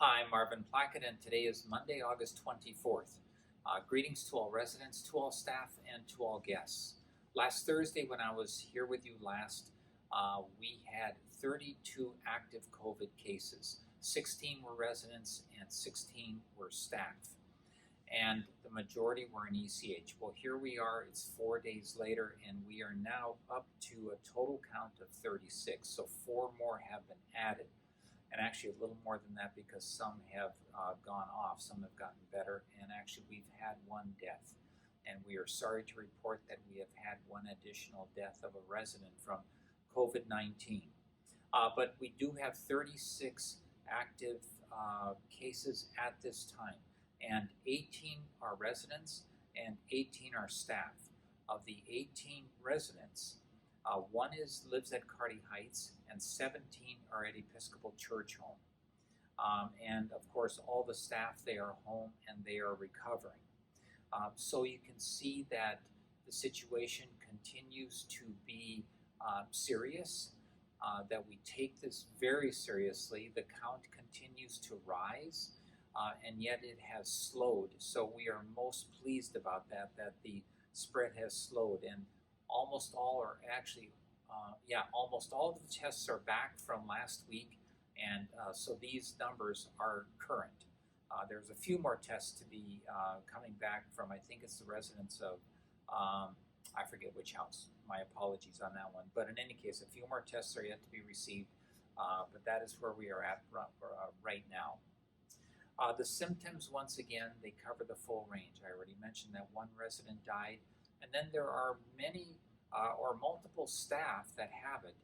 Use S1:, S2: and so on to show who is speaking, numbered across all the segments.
S1: Hi, I'm Marvin Plackett, and today is Monday, August 24th. Greetings to all residents, to all staff, and to all guests. Last Thursday, when I was here with you last, we had 32 active COVID cases. 16 were residents and 16 were staff. And the majority were in ECH. Well, here we are, it's 4 days later, and we are now up to a total count of 36. So 4 more have been added. And actually a little more than that because some have gone off, some have gotten better, and actually we've had 1 death. And we are sorry to report that we have had 1 additional death of a resident from COVID-19. But we do have 36 active cases at this time, and 18 are residents and 18 are staff. Of the 18 residents, 1 lives at Carty Heights, and 17 are at Episcopal Church Home. And of course, all the staff, they are home and they are recovering. So you can see that the situation continues to be serious, that we take this very seriously. The count continues to rise, and yet it has slowed. So we are most pleased about that the spread has slowed. And almost all are actually, almost all of the tests are back from last week, and so these numbers are current. There's a few more tests to be coming back from, I think it's the residents of, I forget which house, my apologies on that one, but in any case, a few more tests are yet to be received, but that is where we are at right now. The symptoms, once again, they cover the full range. I already mentioned that 1 resident died. And then there are many or multiple staff that have it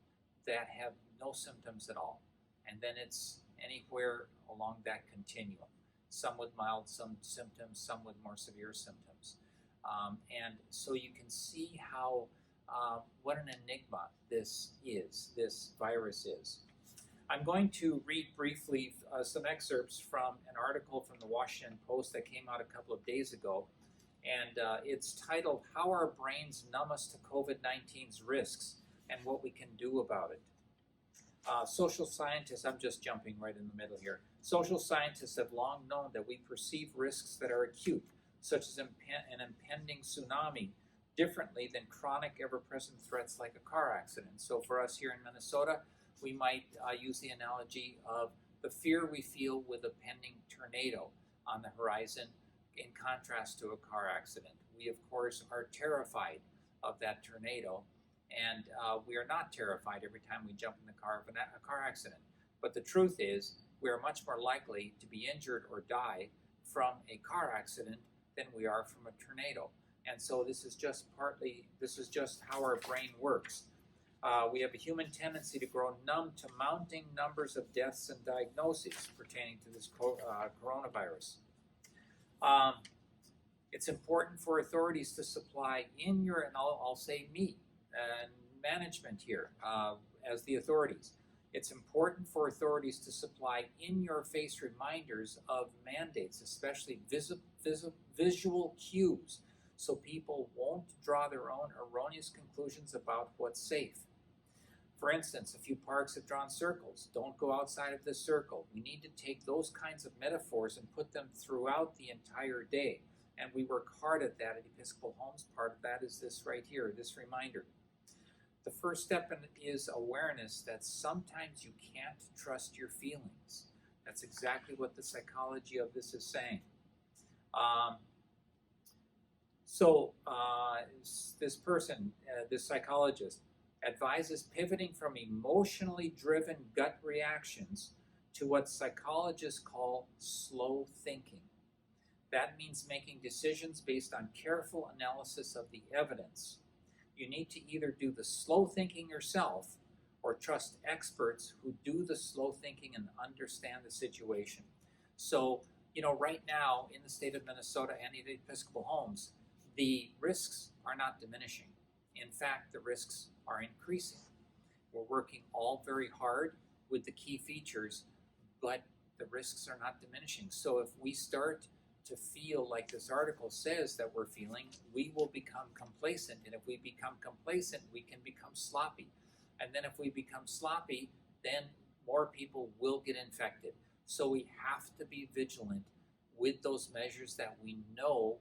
S1: that have no symptoms at all. And then it's anywhere along that continuum. Some with mild symptoms, some with more severe symptoms. And so you can see how, what an enigma this virus is. I'm going to read briefly some excerpts from an article from the Washington Post that came out a couple of days ago. And it's titled, How Our Brains Numb Us to COVID-19's Risks and What We Can Do About It. Social scientists, I'm just jumping right in the middle here. Social scientists have long known that we perceive risks that are acute, such as an impending tsunami, differently than chronic, ever-present threats like a car accident. So for us here in Minnesota, we might use the analogy of the fear we feel with a pending tornado on the horizon, in contrast to a car accident. We, of course, are terrified of that tornado, and we are not terrified every time we jump in the car of a car accident. But the truth is, we are much more likely to be injured or die from a car accident than we are from a tornado. And so this is just how our brain works. We have a human tendency to grow numb to mounting numbers of deaths and diagnoses pertaining to this coronavirus. It's important for authorities to supply in your, and I'll say me, and management here as the authorities. It's important for authorities to supply in-your-face reminders of mandates, especially visual cues, so people won't draw their own erroneous conclusions about what's safe. For instance, a few parks have drawn circles. Don't go outside of this circle. We need to take those kinds of metaphors and put them throughout the entire day. And we work hard at that at Episcopal Homes. Part of that is this right here, this reminder. The first step in it is awareness that sometimes you can't trust your feelings. That's exactly what the psychology of this is saying. This person, this psychologist, advises pivoting from emotionally driven gut reactions to what psychologists call slow thinking. That means making decisions based on careful analysis of the evidence. You need to either do the slow thinking yourself or trust experts who do the slow thinking and understand the situation. So, right now in the state of Minnesota and at Episcopal Homes, the risks are not diminishing. In fact, the risks are increasing. We're working all very hard with the key features, but the risks are not diminishing. So if we start to feel like this article says that we're feeling, we will become complacent. And if we become complacent, we can become sloppy. And then if we become sloppy, then more people will get infected. So we have to be vigilant with those measures that we know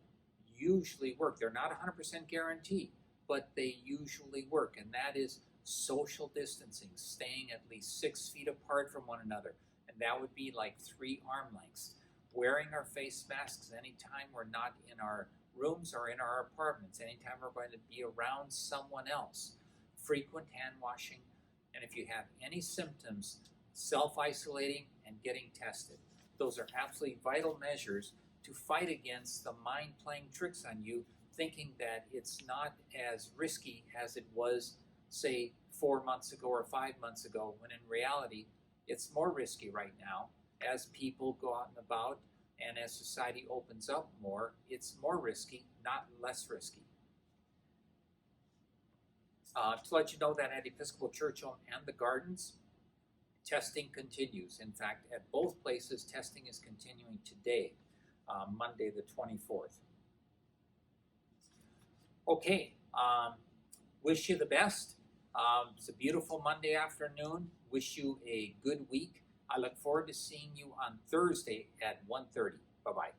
S1: usually work. They're not 100% guaranteed, but they usually work, and that is social distancing, staying at least 6 feet apart from one another, and that would be like 3 arm lengths. Wearing our face masks anytime we're not in our rooms or in our apartments, anytime we're going to be around someone else. Frequent hand washing, and if you have any symptoms, self-isolating and getting tested. Those are absolutely vital measures to fight against the mind playing tricks on you, thinking that it's not as risky as it was, say, 4 months ago or 5 months ago, when in reality, it's more risky right now. As people go out and about and as society opens up more, it's more risky, not less risky. To let you know that at Episcopal Church Home and the Gardens, testing continues. In fact, at both places, testing is continuing today, Monday the 24th. Okay, wish you the best. It's a beautiful Monday afternoon. Wish you a good week. I look forward to seeing you on Thursday at 1:30. Bye-bye.